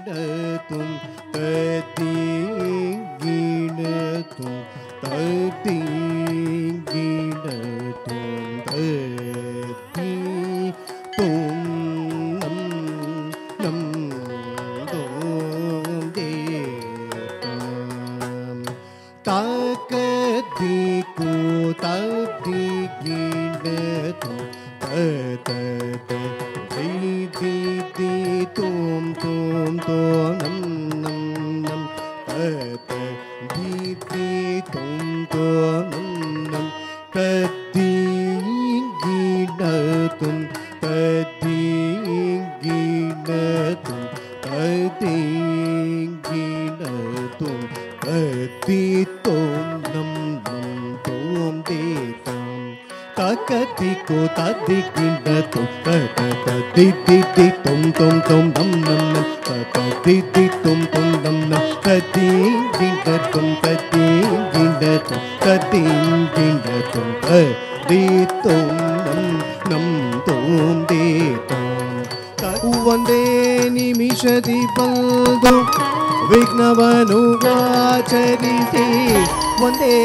गिणतुं तति गिणतुं तति गिणतुं तति तुं नं नं दों देतां ताकदिकु तति गिणतुं तत तुम तुम तो नम नम नम तत दीति तुम तो नम नम तति गिणतुं तति गिणतुं तति गिणतुं तति तुम नम नम तुम देतां ताकतिको तति गिणतुं तत दिति तुम तुम तुम नम नम नम दिति तुम तुम नम नम तति गिणतुं तति गिणतुं तति गिणतुं तति तुम नम नम तुम देतां ಒಂದೇ ನಿಮಿಷದಿ ಬಂದು ವಿಘ್ನವನ್ನು ಆಚರಿಸಿ ಒಂದೇ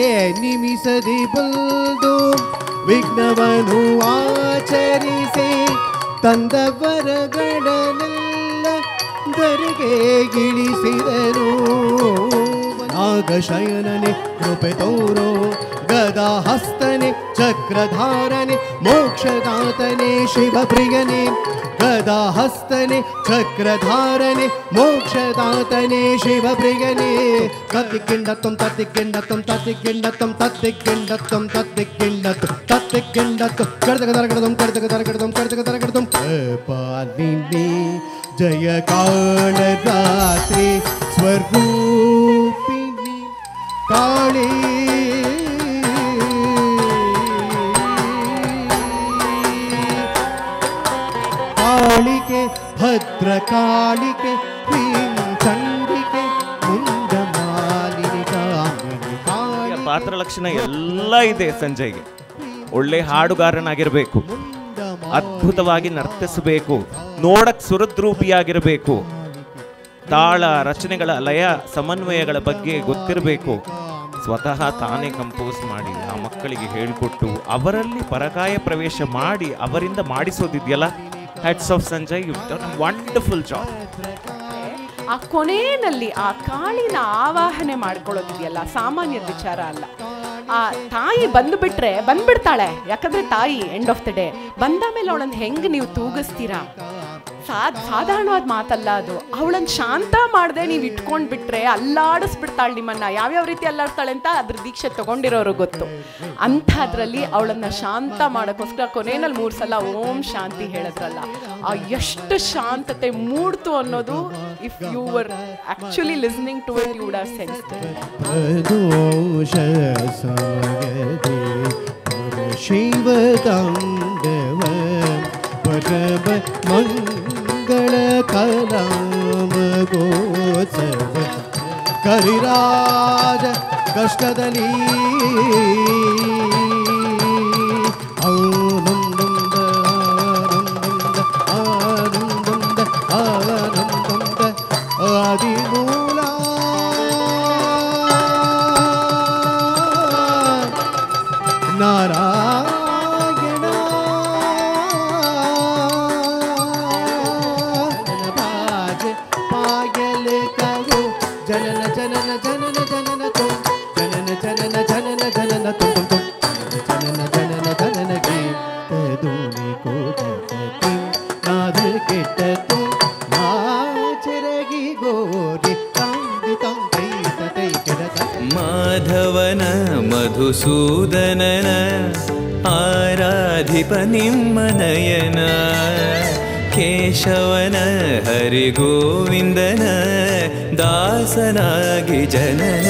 ನಿಮಿಷದಿ ಬಂದು ವಿಘ್ನವನ್ನು ಆಚರಿಸಿ ತಂದ ವರಗಳನ್ನೆಲ್ಲ ಧರೆಗೆ ಇಳಿಸಿದರು ನಾಗಶಯನನೆ ಕೃಪೆ ತೋರೋ ಗದಾ ಹಸ್ತನೆ ಚಕ್ರಧಾರನೆ ಮೋಕ್ಷದಾತನೆ ಶಿವಪ್ರಿಯನೆ ಗದಾ ಹಸ್ತನೆ ಚಕ್ರಧಾರನೆ ಮೋಕ್ಷದಾತನೆ ಶಿವಪ್ರಿಯನೆ ತತ್ತಿಗಿಂಡತ್ತಂ ತತ್ತಿಗಿಂಡತ್ತಂ ತತ್ತಿಗಿಂಡತ್ತಂ ತತ್ತಿಗಿಂಡತ್ತಂ ತತ್ತಿಗಿಂಡತ್ತಂ ತತ್ತಿಗಿಂಡತ್ತಂ ಕಡತಗದರಗಡದಂ ಕಡತಗದರಗಡದಂ ಕಡತಗದರಗಡದಂ ಪಾಲಿನಿ ಜಯ ಕಾಳ ರಾತ್ರಿ ಸ್ವರೂಪಿಣಿ ಕಾಳಿ ಕಾಳಿಕೆ ಭದ್ರಕಾಳಿಕೆ ಕ್ಲೀಂ ಚಂಡಿಕೆ ಮುಂಡಮಾಲಿನಿ ಕಾಮಿನಿ ಕಾಳಿ ಪಾತ್ರ ಲಕ್ಷಣ ಎಲ್ಲ ಇದೆ ಸಂಜಯ್ಗೆ. ಒಳ್ಳೆ ಹಾಡುಗಾರನಾಗಿರಬೇಕು, ಅದ್ಭುತವಾಗಿ ನರ್ತಿಸಬೇಕು, ನೋಡಕ್ ಸುರದ್ರೂಪಿಯಾಗಿರಬೇಕು, ತಾಳ ರಚನೆಗಳ ಲಯ ಸಮನ್ವಯಗಳ ಬಗ್ಗೆ ಗೊತ್ತಿರಬೇಕು, ಸ್ವತಃ ತಾನೇ ಕಂಪೋಸ್ ಮಾಡಿ ಆ ಮಕ್ಕಳಿಗೆ ಹೇಳಿಕೊಟ್ಟು ಅವರಲ್ಲಿ ಪರಕಾಯ ಪ್ರವೇಶ ಮಾಡಿ ಅವರಿಂದ ಮಾಡಿಸೋದಿದೆಯಲ್ಲ. Hats off Sanjay, you done wonderful job. ಆ ಕೊನೆಯಲ್ಲಿ ಆ ಕಾಳಿನ ಆವಾಹನೆ ಮಾಡ್ಕೊಳ್ಳೋದಿದೆಯಲ್ಲ ಸಾಮಾನ್ಯ ವಿಚಾರ ಅಲ್ಲ. ಆ ತಾಯಿ ಬಂದ್ಬಿಡ್ತಾಳೆ, ಯಾಕಂದ್ರೆ ತಾಯಿ ಎಂಡ್ ಆಫ್ ದ ಡೇ ಬಂದ ಮೇಲೆ ಅವಳನ್ನ ಹೆಂಗ್ ನೀವು ತೂಗಿಸ್ತೀರಾ? ಸಾಧಾರಣವಾದ ಮಾತಲ್ಲ ಅದು. ಅವಳನ್ನ ಶಾಂತ ಮಾಡದೆ ನೀವು ಇಟ್ಕೊಂಡ್ಬಿಟ್ರೆ ಅಲ್ಲಾಡಿಸ್ಬಿಡ್ತಾಳೆ ನಿಮ್ಮನ್ನ. ಯಾವ್ಯಾವ ರೀತಿ ಅಲ್ಲಾಡ್ತಾಳೆ ಅಂತ ಅದ್ರ ದೀಕ್ಷೆ ತಗೊಂಡಿರೋರು ಗೊತ್ತು. ಅಂಥದ್ರಲ್ಲಿ ಅವಳನ್ನ ಶಾಂತ ಮಾಡೋಕ್ಕೋಸ್ಕರ ಕೊನೆಯಲ್ಲಿ 3 ಸಲ ಓಂ ಶಾಂತಿ ಹೇಳಿದ್ರಲ್ಲ, ಆ ಎಷ್ಟು ಶಾಂತತೆ ಮೂಡ್ತು ಅನ್ನೋದು if you were actually listening to it you would have sensed. ಶಿವತಾಂಡವ ಪರಮ ಮಂಗಳ ಕಲಾಮ ಗೋತ್ಸವ ಕರಿರಾಜ ಕಷ್ಟದಲ್ಲಿ ಆನಂದಂದ ಆನಂದಂದ ಆನಂದಂದ ಆದಿಮೂಲ ನಾರಾಯಣ ಬಾಜ ಪಾಯಲ ಕವು ಜನನ ಜನನ ಜನನ ಜನನ ತುಂ ಜನನ ಜನನ ಜನನ ಜನನ ತುಂ ತುಂ ಜನನ ಜನನ ಜನನ ಗೆ ತದೋನಿ ಕೋದತಿ ನಾದ ಕೆಟ್ಟ ತು ನಾಚರಗಿ ಗೋರಿ ತಂದಿ ತಂಕೈ ತೈ ಕೆಡತ ಮಾಧವನ ಮಧುಸೂದನನ ಆರಾಧಿಪ ನಿಮ್ಮ ನಯನ ಕೇಶವನ ಹರಿಗೋವಿಂದನ ದಾಸನಾಗಿ ಜನನ